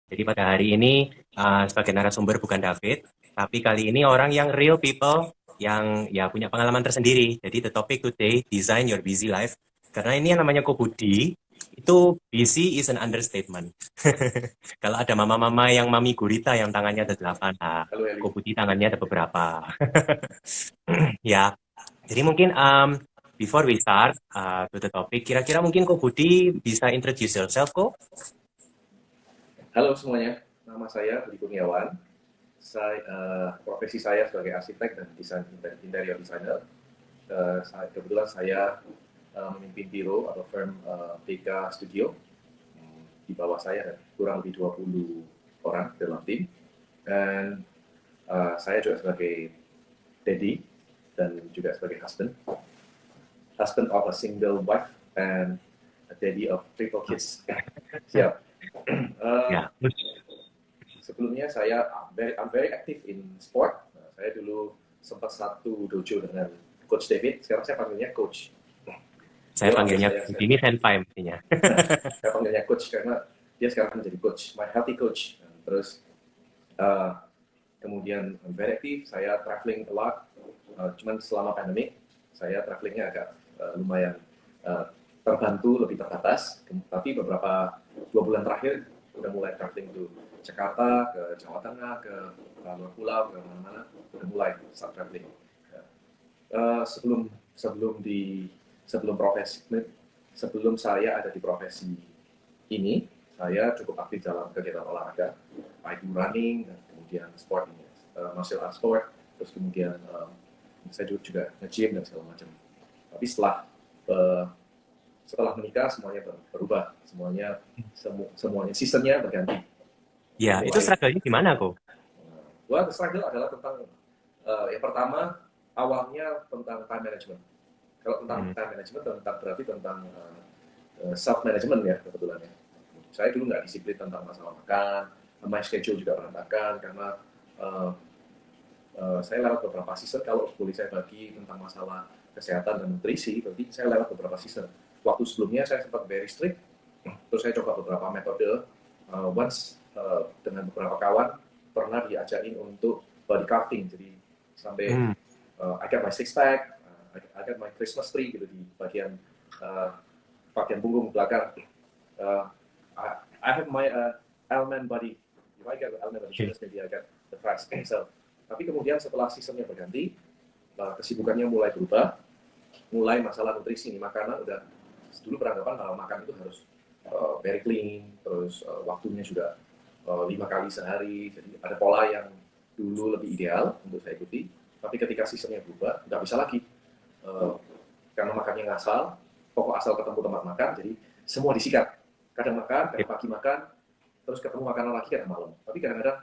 Jadi pada hari ini sebagai narasumber bukan David, tapi kali ini orang yang real people yang ya punya pengalaman tersendiri. Jadi the topic today, design your busy life. Karena ini yang namanya Kobudi, itu busy is an understatement. Kalau ada mama-mama yang mami gurita yang tangannya ada 8, nah, Halo Eli. Kobudi tangannya ada beberapa. Ya, jadi mungkin before we start to the topic, kira-kira mungkin Kobudi bisa introduce yourself kok? Halo semuanya, nama saya Budi Kurniawan. Profesi saya sebagai arsitek dan interior designer. Kebetulan saya memimpin biro atau firm BK Studio. Di bawah saya ada kurang lebih 20 orang dalam tim. Dan saya juga sebagai daddy dan juga sebagai husband. Husband of a single wife and a daddy of triple kids. Siap. Uh, Ya, Sebelumnya I'm very active in sport. Nah, saya dulu sempat satu dojo dengan Coach David. Sekarang saya panggilnya Coach. saya Dia panggil panggilnya saya, Kobudi ini senpai mestinya. saya panggilnya Coach karena dia sekarang menjadi Coach, my healthy coach. Nah, terus uh, kemudian I'm very active. Saya traveling a lot. Cuman selama pandemi saya travelingnya agak lumayan uh, terbantu, lebih terbatas. Tapi beberapa 2 bulan terakhir udah mulai traveling to Jakarta, ke Jawa Tengah, ke luar pulau, ke mana-mana, udah mulai start traveling. Sebelum sebelum di sebelum profesi sebelum saya ada di profesi ini, saya cukup aktif dalam kegiatan olahraga, baik running dan kemudian sport ini, martial art sport, terus kemudian saya juga nge-gym dan segala macam. Tapi uh, setelah menikah semuanya berubah, semuanya seasonnya berganti. Ya, itu Mulai struggle-nya gimana kok? Wah, struggle adalah tentang yang pertama awalnya tentang time management. Kalau tentang Hmm. time management berarti tentang self management ya kebetulan ya. Saya dulu nggak disiplin tentang masalah makan, my schedule juga berantakan karena uh, saya lewat beberapa season. Kalau boleh saya bagi tentang masalah kesehatan dan nutrisi, berarti saya lewat beberapa season. Waktu sebelumnya saya sempat very strict, terus saya coba beberapa metode. Dengan beberapa kawan pernah diajarin untuk body carving, jadi sampai Hmm. I got my six pack, I got my Christmas tree gitu di uh, bagian punggung belakang. Uh, I have my Elman body. If I get Elman body Oke. fitness, maybe I get the price. So, tapi kemudian setelah seasonnya berganti, kesibukannya mulai berubah, mulai masalah nutrisi nih, makanan udah dulu beranggapan kalau makan itu harus very clean, terus waktunya juga 5 kali sehari, jadi ada pola yang dulu lebih ideal untuk saya ikuti, tapi ketika sistemnya berubah, nggak bisa lagi, Eh, karena makannya ngasal, pokok asal ketemu tempat makan, jadi semua disikat, kadang makan, kadang pagi makan, terus ketemu makanan lagi kadang malam, tapi kadang-kadang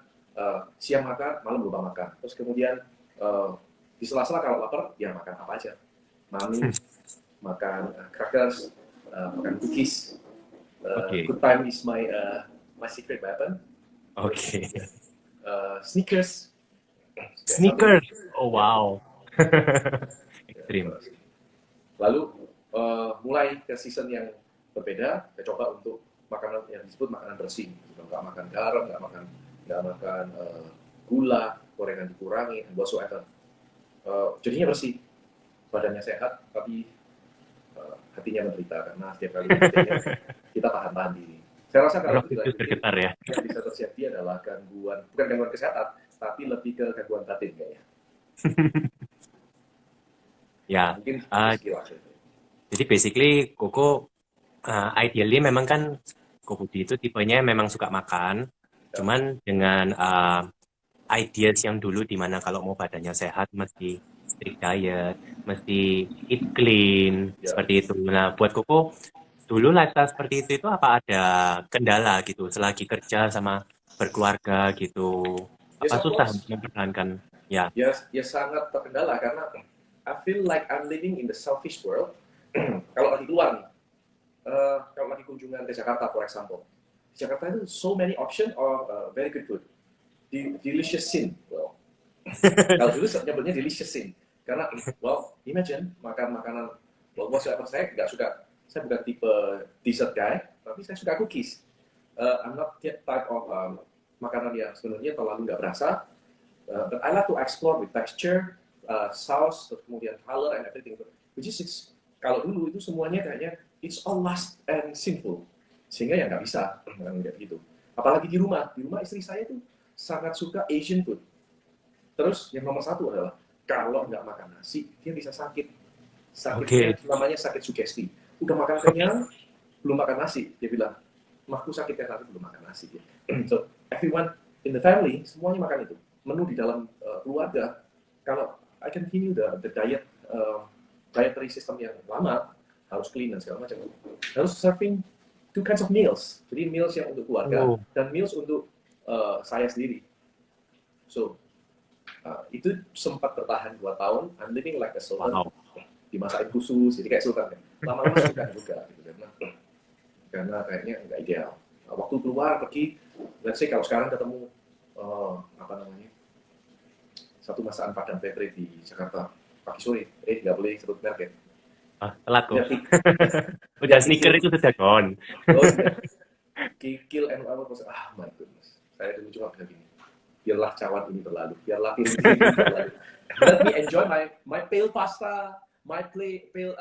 siang makan, malam lupa makan, terus kemudian uh, di sela-sela kalau lapar, ya makan apa aja, mami, makan crackers, makan cookies. Oke. Good time is my secret weapon. Terus Oke. kemudian sneakers. Ya, tapi Sneakers. Oh wow. ya, Ekstrim. lalu mulai ke season yang berbeda. Saya coba untuk makanan yang disebut makanan bersih. Nggak makan garam, nggak makan gula, gorengan dikurangi, and whatsoever. Jadinya bersih, badannya sehat, tapi hatinya menderita karena setiap kali kita tahan-tahan diri. Saya rasa kalau Roh itu kudus dilanjutin, bergetar ya. yang bisa terjadi adalah gangguan, bukan gangguan kesehatan, tapi lebih ke gangguan batin kayaknya. Ya. Mungkin itu eh, skill aja. jadi basically Koko ideally memang kan Koko itu tipenya memang suka makan. Ya, Cuman dengan ideas yang dulu dimana kalau mau badannya sehat mesti strict diet, mesti eat clean, ya. seperti itu. Nah, buat Koko dulu lifestyle seperti itu apa ada kendala gitu selagi kerja sama berkeluarga gitu? Yes, Apa of susah course. untuk mempertahankan? Ya. Yes, ya sangat terkendala karena I feel like I'm living in the selfish world. Kalau lagi keluar nih, kalau lagi kunjungan ke Jakarta, for example, di Jakarta itu so many option of very good food, delicious sin. Well, kalau dulu nyebutnya delicious sin, karena well, imagine makan makanan, well, whatsoever, saya nggak suka, saya bukan tipe dessert guy, tapi saya suka cookies. I'm not that type of makanan yang sebenarnya terlalu nggak berasa, but I like to explore with texture, sauce, terus kemudian color and everything. Which is kalau dulu itu semuanya kayaknya it's all last and simple, sehingga ya nggak bisa nggak gitu. Apalagi di rumah istri saya tuh sangat suka Asian food. Terus yang nomor satu adalah kalau nggak makan nasi dia bisa sakit. Sakitnya namanya sakit sugesti. Udah makan kenyang belum makan nasi, dia bilang mahku sakit karena aku belum makan nasi. So everyone in the family semuanya makan itu. Menu di dalam keluarga, kalau I continue the dietary system yang lama, harus clean dan segala macam, harus serving two kinds of meals. Jadi meals yang untuk keluarga dan meals untuk saya sendiri. So itu sempat bertahan 2 tahun. I'm living like a sultan. Dimasakin khusus, jadi kayak sultan kan. Lama-lama suka juga gitu karena kayaknya nggak ideal. Waktu keluar pergi, let's say kalau sekarang ketemu satu masakan Padang favorit di Jakarta pagi sore, nggak boleh sebut merek ya. Telat kok. Udah sneaker itu sudah gone. Kikil and apa my goodness. Saya dulu cuma bisa gini. Biarlah cawan ini berlalu, biarlah piring ini berlalu. Let me enjoy my pale pasta, my pale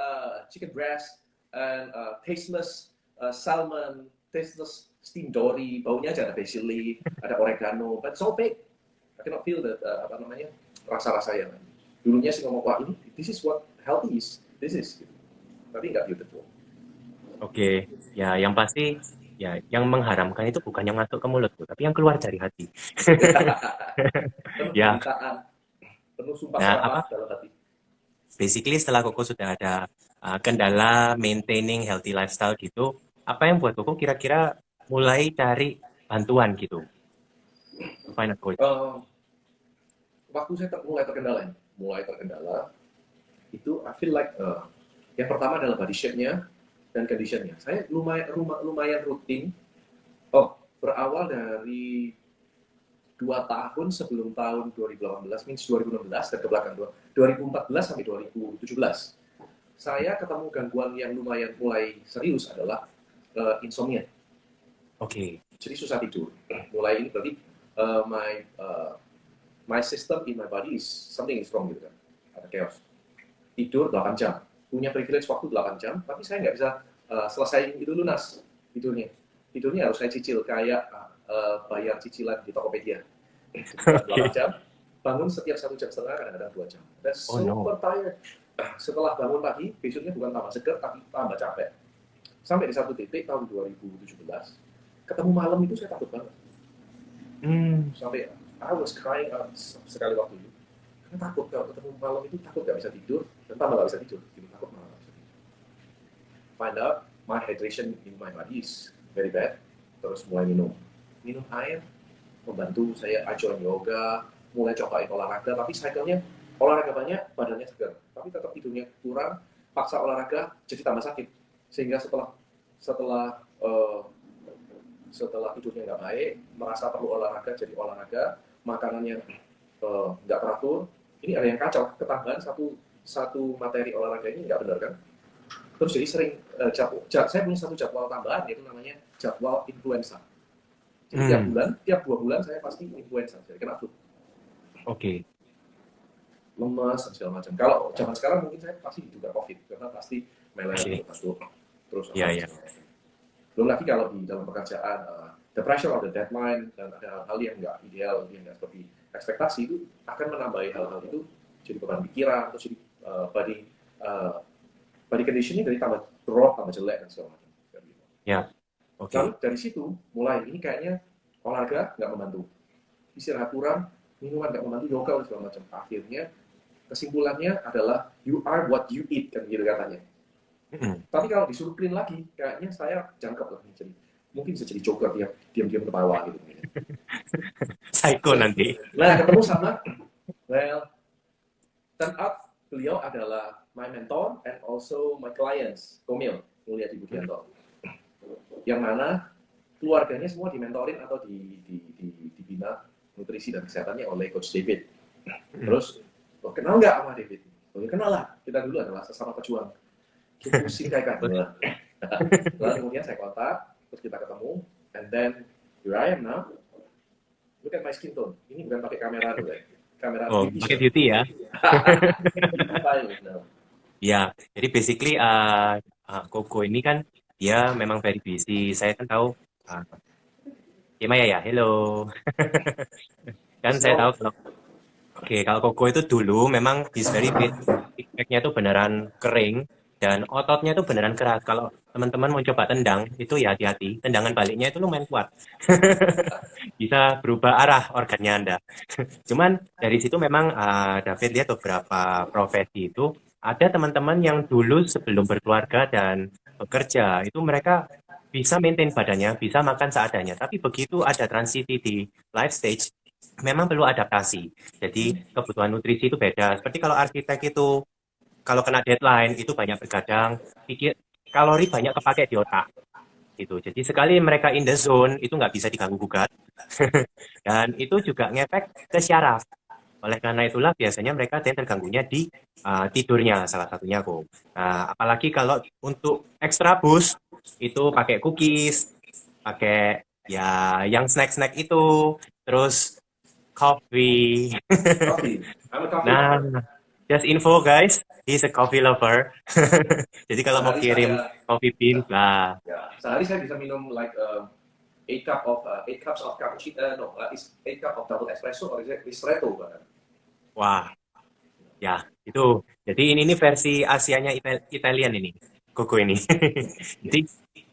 chicken breast, and tasteless salmon, tasteless steamed dory, baunya aja ada basil leaf, ada oregano, but so big. I cannot feel that rasa-rasa yang dulunya sih ngomong wah ini this is what healthy is, this is, gitu. Tapi nggak beautiful. Oke, ya yang pasti ya yang mengharamkan itu bukan yang masuk ke mulutku, tapi yang keluar dari hati. Penuh Ya. penderitaan, penuh sumpah serapah dalam hati. Basically setelah Koko sudah ada kendala maintaining healthy lifestyle gitu, apa yang buat Koko kira-kira mulai cari bantuan gitu? Find a coach. Waktu saya mulai terkendala, itu I feel like yang pertama adalah body shape-nya dan condition-nya. Saya lumayan rutin. Berawal dari 2 tahun sebelum tahun 2018, means 2016 dan ke belakang 2014 sampai 2017. Saya ketemu gangguan yang lumayan mulai serius adalah insomnia. Oke. Jadi susah tidur. Mulai ini berarti my system in my body is something is wrong gitu kan. Ada chaos. Tidur 8 jam. Punya privilege waktu 8 jam, tapi saya nggak bisa selesai itu lunas tidurnya. Tidurnya harus saya cicil kayak bayar cicilan di Tokopedia. 8 jam, bangun setiap 1,5 jam, kadang-kadang 2 jam. That's super tired. Setelah bangun pagi, besoknya bukan tambah segar, tapi tambah capek. Sampai di satu titik tahun 2017, ketemu malam itu saya takut banget. Sampai I was crying out sekali waktu itu. Karena takut kalau ketemu malam itu, takut nggak bisa tidur, dan tambah nggak bisa tidur. Jadi takut malah nggak bisa tidur. Find out my hydration in my body is very bad. Terus mulai minum air, membantu saya join yoga, mulai cobain olahraga, tapi cycle-nya olahraga banyak, badannya segar, tapi tetap tidurnya kurang, paksa olahraga jadi tambah sakit, sehingga setelah tidurnya nggak baik, merasa perlu olahraga jadi olahraga, makanannya nggak teratur, ini ada yang kacau, ketambahan satu materi olahraga ini nggak benar kan, terus jadi sering saya punya satu jadwal tambahan, yaitu namanya jadwal influenza. Jadi tiap 2 bulan saya pasti influenza, jadi kena flu. Oke. Lemas dan segala macam. Kalau zaman sekarang mungkin saya pasti juga COVID, karena pasti meleleh, batuk, terus belum lagi kalau di dalam pekerjaan, the pressure of the deadline, dan ada hal-hal yang nggak ideal, yang nggak seperti ekspektasi, itu akan menambahi hal-hal itu, jadi beban pikiran, terus jadi body conditionnya dari tambah drop, tambah jelek, dan segala macam. Ya. Okay. Lalu dari situ mulai ini kayaknya olahraga nggak membantu, istirahat kurang, minuman nggak membantu, yoga dan segala macam. Akhirnya kesimpulannya adalah you are what you eat, kan gitu katanya. Tapi kalau disuruh clean lagi, kayaknya saya jangkep lah, jadi mungkin bisa jadi joker diam-diam ketawa gitu. Psycho nanti. Nah, ketemu sama, turn out beliau adalah my mentor and also my clients, Komil Mulyadi Budianto. Yang mana keluarganya semua dimentorin atau dibina nutrisi dan kesehatannya oleh Coach David. Terus, kenal nggak sama David? Kenal lah, kita dulu adalah sesama pejuang. Kita pusing kayak kan. Lalu kemudian saya kontak, terus kita ketemu, And then here I am now. Look at my skin tone. Ini bukan pakai kamera tuh, kamera Oh, beauty pakai shot. beauty ya. Beautifying now. Ya, jadi basically Koko ini kan dia memang very busy. Saya kan tahu uh, Maya ya, hello. Kan saya tahu So, kalau oke, kalau Koko itu dulu memang he's very fit. Six pack-nya tuh beneran kering dan ototnya tuh beneran keras. Kalau teman-teman mau coba tendang, itu ya hati-hati. Tendangan baliknya itu lumayan kuat. Bisa berubah arah organnya Anda. Cuman dari situ memang David lihat beberapa profesi itu ada teman-teman yang dulu sebelum berkeluarga dan bekerja itu mereka bisa maintain badannya, bisa makan seadanya. Tapi begitu ada transisi di life stage, memang perlu adaptasi. Jadi kebutuhan nutrisi itu beda. Seperti kalau arsitek itu kalau kena deadline itu banyak bergadang, pikir kalori banyak kepake di otak gitu. Jadi sekali mereka in the zone itu nggak bisa diganggu gugat dan itu juga ngefek ke syaraf. Oleh karena itulah biasanya mereka terganggunya di tidurnya salah satunya kok. Nah, apalagi kalau untuk extra boost itu pakai cookies, pakai ya yang snack-snack itu, terus coffee. coffee. I'm a coffee Nah, lover. just info guys, he's a coffee lover. Jadi kalau mau Sehari kirim saya, coffee beans lah, ya, sehari saya bisa minum like 8 cups of cappuccino. No, is 8 cup of double espresso or is it ristretto bahkan. wah, ya itu. Jadi ini versi Asianya Italian ini, Koko ini. Jadi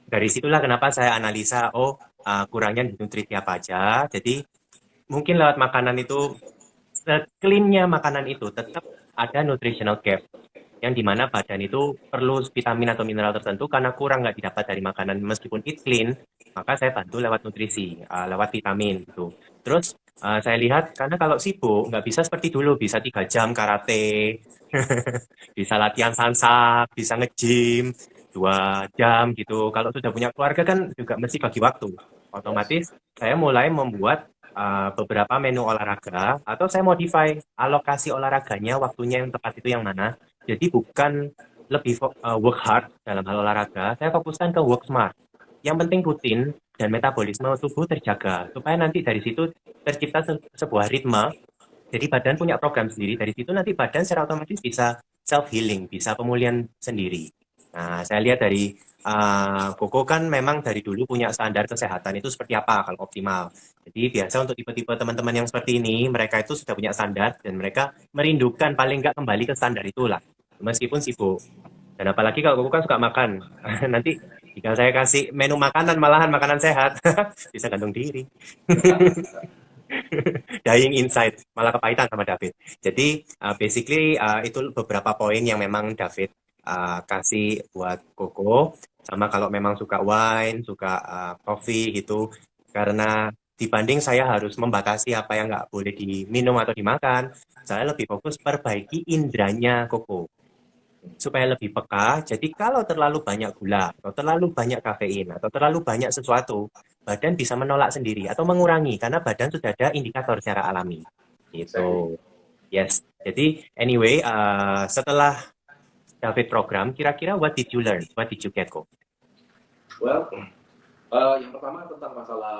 dari situlah kenapa saya analisa, oh kurangnya di nutrisi apa aja. Jadi mungkin lewat makanan itu, clean-nya makanan itu tetap ada nutritional gap. Yang dimana badan itu perlu vitamin atau mineral tertentu karena kurang nggak didapat dari makanan meskipun it clean, maka saya bantu lewat nutrisi, lewat vitamin gitu. Terus saya lihat karena kalau sibuk nggak bisa seperti dulu bisa 3 jam karate, bisa latihan sansak, bisa nge-gym 2 jam gitu. Kalau sudah punya keluarga kan juga mesti bagi waktu. Yes. Otomatis saya mulai membuat beberapa menu olahraga atau saya modify alokasi olahraganya, waktunya yang tepat itu yang mana. Jadi bukan lebih work hard dalam hal olahraga, saya fokuskan ke work smart. Yang penting rutin dan metabolisme tubuh terjaga, supaya nanti dari situ tercipta sebuah ritme. Jadi badan punya program sendiri, dari situ nanti badan secara otomatis bisa self-healing, bisa pemulihan sendiri. Nah, saya lihat dari Koko kan memang dari dulu punya standar kesehatan itu seperti apa kalau optimal. Jadi biasa untuk tipe-tipe teman-teman yang seperti ini, mereka itu sudah punya standar dan mereka merindukan paling nggak kembali ke standar itulah, meskipun sibuk. Dan apalagi kalau Koko kan suka makan, nanti jika saya kasih menu makanan malahan makanan sehat, bisa gantung diri. Dying inside, malah kepahitan sama David. Jadi basically itu beberapa poin yang memang David kasih buat Koko. Sama kalau memang suka wine, suka coffee gitu. Karena dibanding saya harus membatasi apa yang nggak boleh diminum atau dimakan, saya lebih fokus perbaiki indranya Koko supaya lebih peka. Jadi kalau terlalu banyak gula, atau terlalu banyak kafein, atau terlalu banyak sesuatu, badan bisa menolak sendiri atau mengurangi karena badan sudah ada indikator secara alami. Exactly. Itu. Yes. Jadi anyway, setelah David program, kira-kira what did you learn? What did you get kok? Well, yang pertama tentang masalah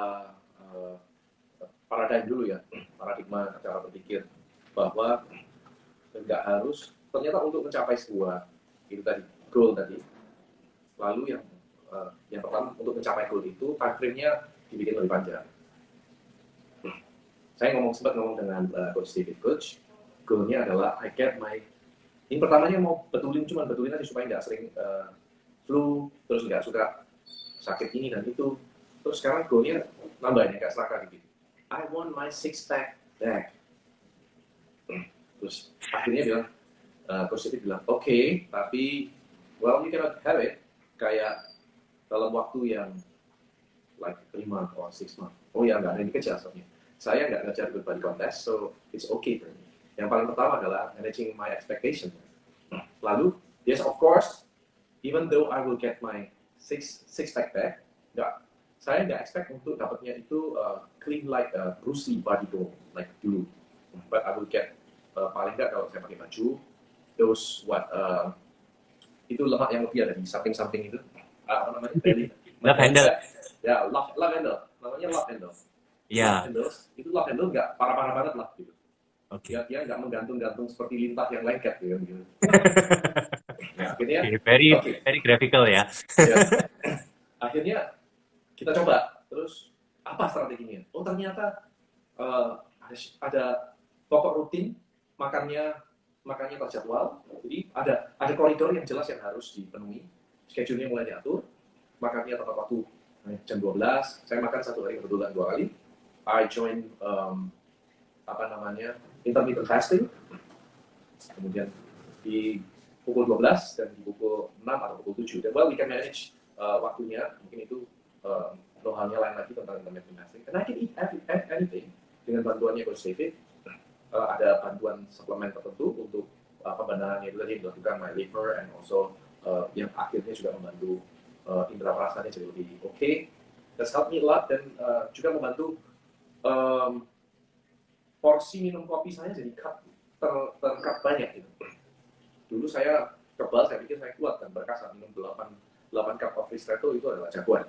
paradigm dulu ya, paradigma cara berpikir bahwa nggak harus ternyata untuk mencapai sebuah itu tadi goal tadi. Lalu yang pertama untuk mencapai goal itu time frame-nya dibikin lebih panjang. Saya sempat ngomong dengan Coach David, Coach, goal-nya adalah I get my, ini pertamanya mau betulin aja supaya nggak sering flu, terus nggak suka sakit ini dan itu. Terus sekarang goal-nya nambahnya nggak serakah gitu. I want my 6-pack back. Terus akhirnya bilang, Coach David bilang, oke, tapi well you cannot have it kayak dalam waktu yang like 3 months or 6 months. Oh ya, nggak ada yang dikejar soalnya. Saya nggak ngejar good body contest, so it's okay for me. Yang paling pertama adalah managing my expectation. Lalu, yes of course, even though I will get my six pack back, saya nggak expect untuk dapatnya itu clean like Bruce Lee body goal like dulu. But I will get paling nggak kalau saya pakai baju, those itu lemak yang lebih ada di samping-samping itu, apa namanya belly, Love handle. Ya, love handle, namanya love handle. Love Ya, handles, itu love handle nggak parah-parah banget lah gitu. oke. Dia nggak menggantung-gantung seperti lintah yang lengket gitu. Ya, akhirnya, Oke, very oke, very graphical ya. ya, akhirnya kita coba. Terus apa strateginya? Oh ternyata ada pokok rutin makannya makannya terjadwal. Jadi ada koridor yang jelas yang harus dipenuhi. Schedule-nya mulai diatur, makannya tepat waktu jam 12. Saya makan satu hari kebetulan 2 kali. I join apa namanya intermittent fasting. Kemudian di pukul 12 dan di pukul 6 atau pukul 7. Dan well, we can manage waktunya. Mungkin itu know-how-nya lain lagi tentang intermittent fasting. And I can eat anything dengan bantuannya Coach David. Ada bantuan suplemen tertentu untuk pembenahan itu tadi dilakukan my liver and also yang akhirnya juga membantu indera perasanya jadi lebih oke. That's helped me a lot dan juga membantu porsi minum kopi saya jadi tercut banyak gitu. Dulu saya kebal, saya pikir saya kuat dan berkas saat minum 8 cup of ristretto itu adalah jagoan.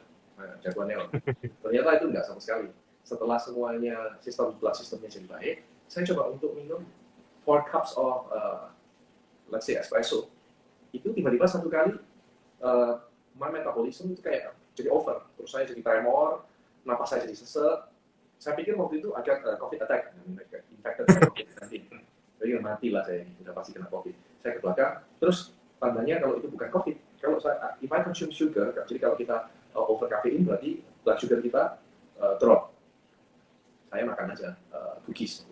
Jagoan neon. Ternyata itu enggak sama sekali. Setelah semuanya blood sistemnya jadi baik, saya coba untuk minum 4 cups of let's say espresso. Itu tiba-tiba satu kali my metabolism itu kayak jadi over. Terus saya jadi tremor, napas saya jadi sesek. Saya pikir waktu itu agak COVID attack, infected COVID-19. Jadi mati lah saya, udah pasti kena COVID. Saya ke belakang, terus tandanya kalau itu bukan COVID. Kalau saya, if I consume sugar, jadi kalau kita over kafein berarti blood sugar kita drop. Saya makan aja cookies,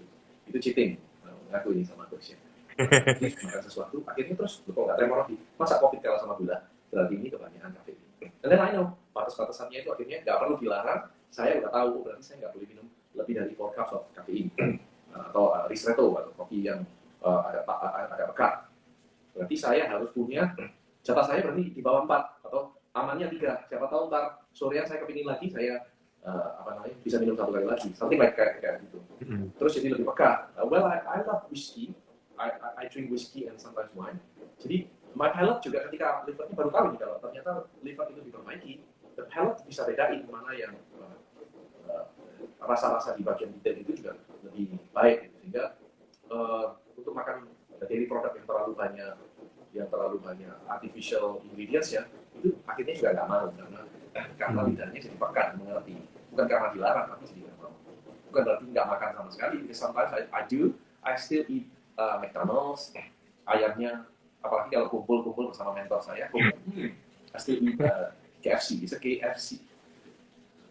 itu cheating. Ngaku ini sama coachnya. Makan sesuatu, akhirnya terus, kok nggak tremor lagi? Masa COVID kalah sama gula? Berarti ini kebanyakan kafein. Dan then I know, batas-batasannya itu akhirnya nggak perlu dilarang. Saya udah tahu, berarti saya nggak boleh minum lebih dari 4 cups of kafein. Atau ristretto, atau kopi yang agak pekat. Berarti saya harus punya, jatah saya berarti di bawah 4, atau amannya 3. Siapa tahu ntar sorean saya kepingin lagi, saya bisa minum 1 kali lagi. Something like kayak gitu. Terus jadi lebih pekat. Well, I love whiskey. I drink whiskey and sometimes wine. Jadi my palate juga ketika livernya baru tahu nih kalau ternyata liver itu diperbaiki, the palate bisa bedain mana yang rasa-rasa di bagian detail itu juga lebih baik. Sehingga untuk makan dairy product yang terlalu banyak artificial ingredients ya, itu akhirnya juga nggak mau karena lidahnya jadi pekat mengerti. Bukan karena dilarang, tapi jadi nggak mau. Bukan berarti nggak makan sama sekali. Because sometimes I still eat McDonald's, ayamnya, apalagi kalau kumpul bersama mentor saya, I still eat KFC, it's a KFC.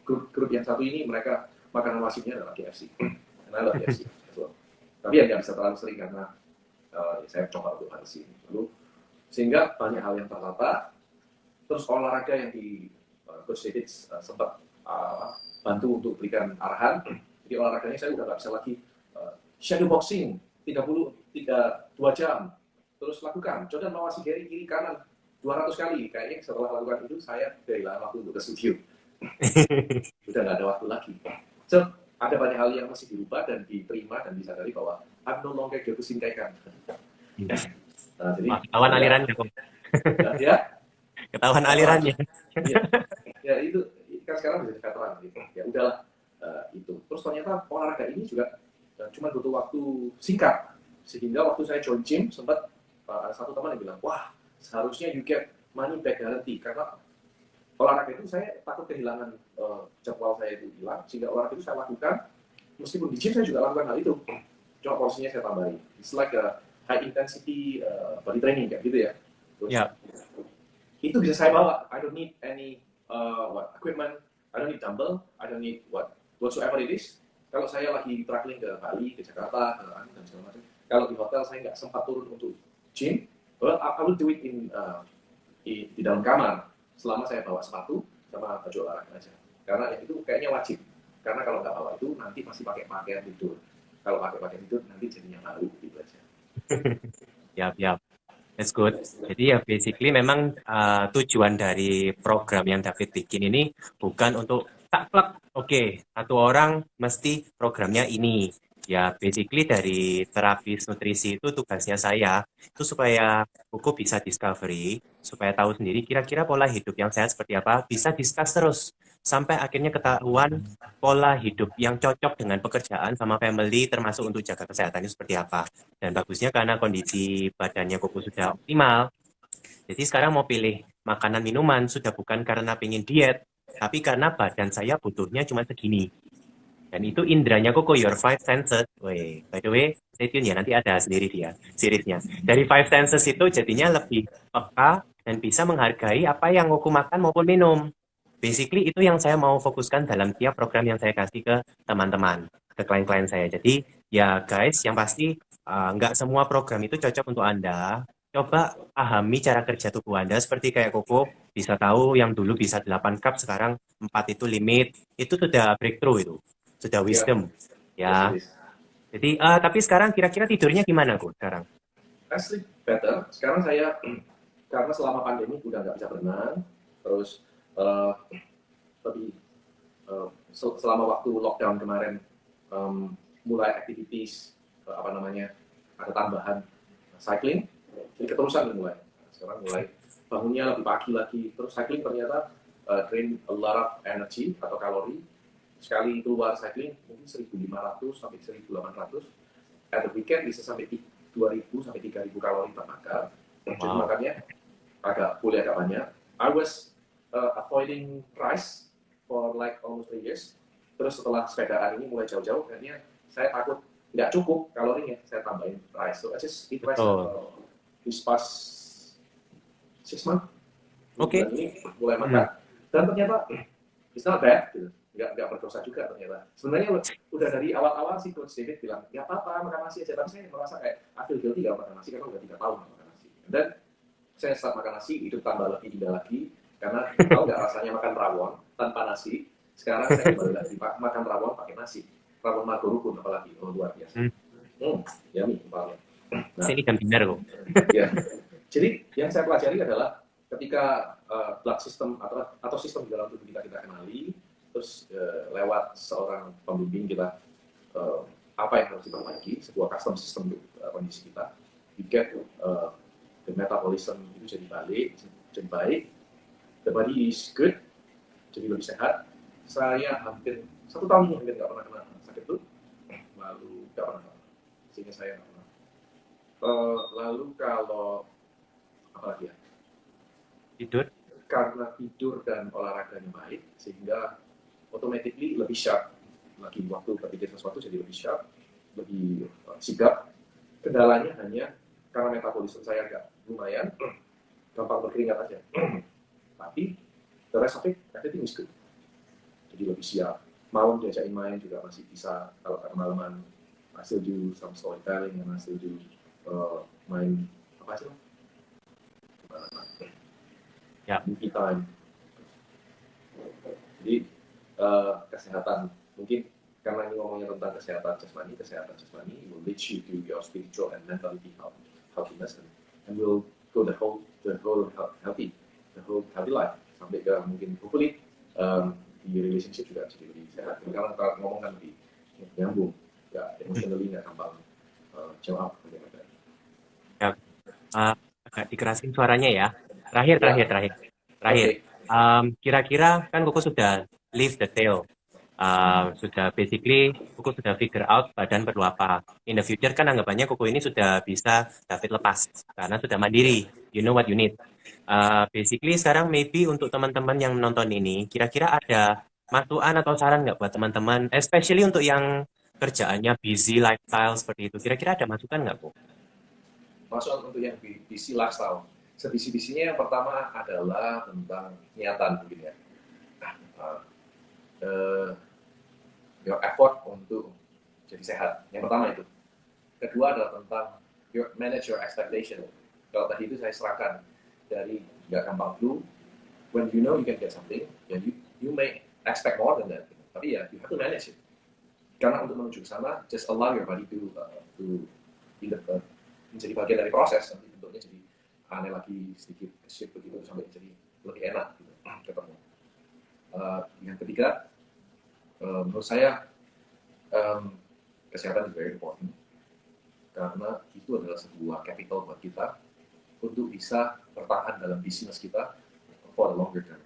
Grup yang satu ini mereka makanan wajibnya adalah KFC, and I love KFC as well. Tapi ya nggak bisa terlalu sering karena saya coba untuk harus ini. Lalu sehingga banyak hal yang tertata. Terus olahraga yang di Coach David sempat bantu untuk berikan arahan. Jadi olahraganya saya udah nggak bisa lagi shadow boxing 2 jam. Terus lakukan. Jordan mengawasi kiri kanan 200 kali. Kayaknya setelah lakukan itu saya kehilangan waktu untuk ke studio. Udah nggak ada waktu lagi. So, ada banyak hal yang masih dirubah dan diterima dan disadari bahwa I'm no longer Gyoku Shinkaikan. Nah, jadi Ketahuan alirannya, Kong. Ya, Ketahuan alirannya. ya itu kan sekarang menjadi veteran gitu. Ya udahlah itu. Terus ternyata olahraga ini juga cuma butuh waktu singkat. Sehingga waktu saya join gym sempat satu teman yang bilang, wah seharusnya you get money back guarantee karena olahraga itu saya takut kehilangan jadwal saya itu hilang, sehingga olahraga itu saya lakukan, meskipun di gym saya juga lakukan hal itu, cuma porsinya saya tambahin. It's like a high intensity body training kayak gitu ya. Terus, itu bisa saya bawa. I don't need any equipment, I don't need dumbbell, I don't need whatsoever it is. Kalau saya lagi traveling ke Bali, ke Jakarta, ke Anu dan segala macam, kalau di hotel saya nggak sempat turun untuk gym, well, I will do it di dalam kamar. Selama saya bawa sepatu sama baju olahraga aja. Karena itu kayaknya wajib. Karena kalau nggak bawa itu nanti masih pakai pakaian tidur. Kalau pakai pakaian tidur nanti jadinya malu gitu aja. Yap. That's good. Jadi ya basically memang tujuan dari program yang David bikin ini bukan untuk tak plak. Oke, satu orang mesti programnya ini. Ya basically dari terapis nutrisi itu tugasnya saya itu supaya Koko bisa discovery, supaya tahu sendiri kira-kira pola hidup yang sehat seperti apa, bisa discuss terus sampai akhirnya ketahuan pola hidup yang cocok dengan pekerjaan sama family termasuk untuk jaga kesehatan itu seperti apa. Dan bagusnya karena kondisi badannya Koko sudah optimal, jadi sekarang mau pilih makanan minuman sudah bukan karena pengen diet, tapi karena badan saya butuhnya cuma segini. Dan itu indranya Koko, Your Five Senses. Weh, by the way, stay tune ya, nanti ada sendiri dia, seriesnya. Dari Five Senses itu jadinya lebih peka dan bisa menghargai apa yang Koko makan maupun minum. Basically itu yang saya mau fokuskan dalam tiap program yang saya kasih ke teman-teman, ke klien-klien saya. Jadi ya guys, yang pasti nggak semua program itu cocok untuk Anda. Coba pahami cara kerja tubuh Anda seperti kayak Koko, bisa tahu yang dulu bisa 8 cup, sekarang 4 itu limit. Itu sudah breakthrough itu sudah Ya, wisdom yes it ya. is. Jadi tapi sekarang kira-kira tidurnya gimana kok sekarang? I sleep better. Sekarang saya karena selama pandemi udah nggak bisa berenang, terus uh, lebih selama waktu lockdown kemarin mulai activities apa namanya ada tambahan cycling, jadi keterusan mulai. Sekarang mulai bangunnya lebih pagi lagi, terus cycling ternyata drain a lot of energy atau kalori. Sekali keluar cycling mungkin 1.500 sampai 1.800, at the weekend bisa sampai 2.000 sampai 3.000 kalori terbakar. Jadi Wow. makannya agak banyak. I was avoiding rice for like almost 3 years. Terus setelah sepedaan ini mulai jauh-jauh, kayaknya saya takut nggak cukup kalorinya, saya tambahin rice. So I just eat rice Betul. this past 6 months. Oke. Bulan ini mulai makan. Dan ternyata it's not bad, gitu. Nggak berdosa juga ternyata. Sebenarnya udah dari awal-awal sih Coach David bilang, nggak apa-apa makan nasi aja. Tapi saya merasa kayak I feel guilty kalau makan nasi karena udah 3 tahun makan nasi. Dan saya start makan nasi, hidup tambah lebih indah lagi. Karena tahu nggak rasanya makan rawon tanpa nasi. Sekarang saya kembali lagi makan rawon pakai nasi. Rawon Margo Rukun apalagi, oh luar biasa. Yummy tempatnya. Nah, Sini jam dinner kok. ya. Jadi yang saya pelajari adalah ketika blood system atau sistem di dalam tubuh kita kenali, terus lewat seorang pembimbing kita apa yang harus diperbaiki, sebuah custom system untuk kondisi kita, we get the metabolism itu jadi baik, the body is good, jadi lebih sehat. Saya hampir 1 tahun ini hampir nggak pernah kena sakit tuh, lalu nggak pernah, sehingga saya nggak pernah. Lalu kalau apa lagi ya? Tidur. Karena tidur dan olahraganya baik, sehingga automatically lebih sharp lagi waktu berpikir sesuatu, jadi lebih sharp, lebih sigap. Kendalanya hanya karena metabolisme saya agak lumayan gampang berkeringat aja. Tapi the rest of it, everything is good. Jadi lebih siap. Malam diajakin main juga masih bisa. Kalau malaman, I still do some storytelling, and I still do main apa sih? Ya. Movie time. Jadi kesehatan mungkin karena ini ngomongnya tentang kesehatan jasmani will lead you to your spiritual and mentality healthiness, and will go the whole healthy life sampai ke mungkin hopefully di relationship juga jadi lebih sehat. Karena kalau ngomong kan lebih nyambung, ya emotionally nggak gampang jawab bagaimana. Ya. Agak dikerasin suaranya ya. Terakhir. Okay. Kira-kira kan Koko sudah leave the tail. Sudah basically Koko sudah figure out badan perlu apa. In the future kan anggapannya Koko ini sudah bisa David lepas karena sudah mandiri. You know what you need. Basically sekarang maybe untuk teman-teman yang menonton ini, kira-kira ada masukan atau saran nggak buat teman-teman, especially untuk yang kerjaannya busy lifestyle seperti itu. Kira-kira ada masukan nggak, Kok? Masuk untuk yang busy lifestyle. Sebisi-bisinya yang pertama adalah tentang niatan mungkin ya. Your effort untuk jadi sehat. Yang pertama itu. Kedua adalah tentang manage your expectation. Kalau tadi itu saya serahkan dari nggak gampang flu. When you know you can get something, ya you may expect more than that. Tapi ya you have to manage it. Karena untuk menuju ke sana, just allow your body to menjadi bagian dari proses. Nanti bentuknya jadi aneh lagi, sedikit shape begitu sampai jadi lebih enak gitu, ketemu. Yang ketiga, menurut saya kesehatan is very important karena itu adalah sebuah capital buat kita untuk bisa bertahan dalam bisnis kita for the longer term.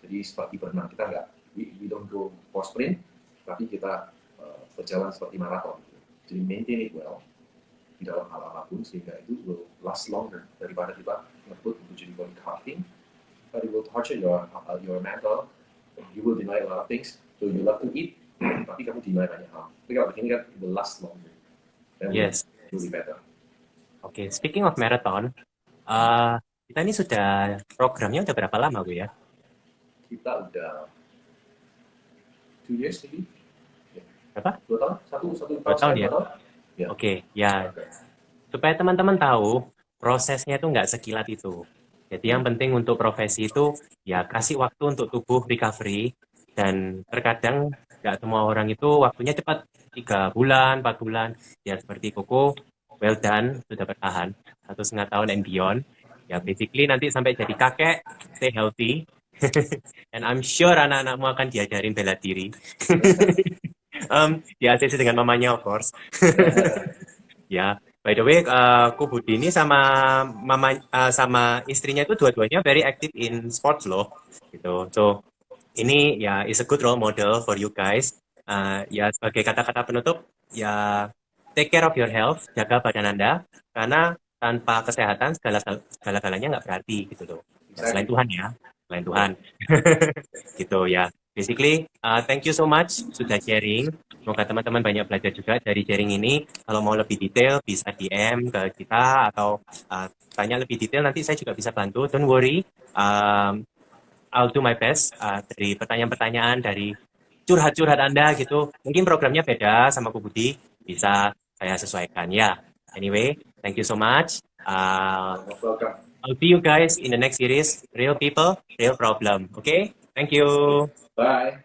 Jadi seperti berenang, kita nggak, we don't go for sprint, tapi kita berjalan seperti maraton. Jadi maintain it well di dalam hal apapun, sehingga itu will last longer daripada kita ngebut untuk jadi bodybuilding. But it will torture your mental. You will deny a lot of things. So you love to eat, tapi kamu deny banyak hal. Tapi kalau begini kan, it will last longer. And Yes. will be better. Oke, speaking of marathon, kita ini sudah programnya udah berapa lama, Bu ya? Kita udah 2 years maybe. Berapa? 2 tahun? Satu 2 tahun, tahun ya? 2 tahun. Ya. Oke, ya. Supaya teman-teman tahu, prosesnya itu nggak sekilat itu. Jadi yang penting untuk profesi itu, ya kasih waktu untuk tubuh recovery. Dan terkadang nggak semua orang itu waktunya cepat. 3 bulan, 4 bulan. Ya seperti Koko, well done, sudah bertahan. 1,5 tahun and beyond. Ya basically nanti sampai jadi kakek, stay healthy. And I'm sure anak-anakmu akan diajarin bela diri. Di ACC dengan mamanya of course. Ya, by the way, Ko Budi ini sama sama istrinya itu dua-duanya very active in sports loh, gitu. So ini ya is a good role model for you guys. Ya sebagai kata-kata penutup, ya take care of your health, jaga badan Anda, karena tanpa kesehatan segala-galanya nggak berarti gitu loh. Selain Tuhan ya, selain Tuhan. Gitu ya. Basically, thank you so much sudah sharing. Semoga teman-teman banyak belajar juga dari sharing ini. Kalau mau lebih detail, bisa DM ke kita atau tanya lebih detail. Nanti saya juga bisa bantu. Don't worry. I'll do my best dari pertanyaan-pertanyaan, dari curhat-curhat Anda gitu. Mungkin programnya beda sama Ko Budi. Bisa saya sesuaikan. Ya, anyway, thank you so much. Welcome. I'll see you guys in the next series. Real people, real problem. Okay? Thank you. Bye.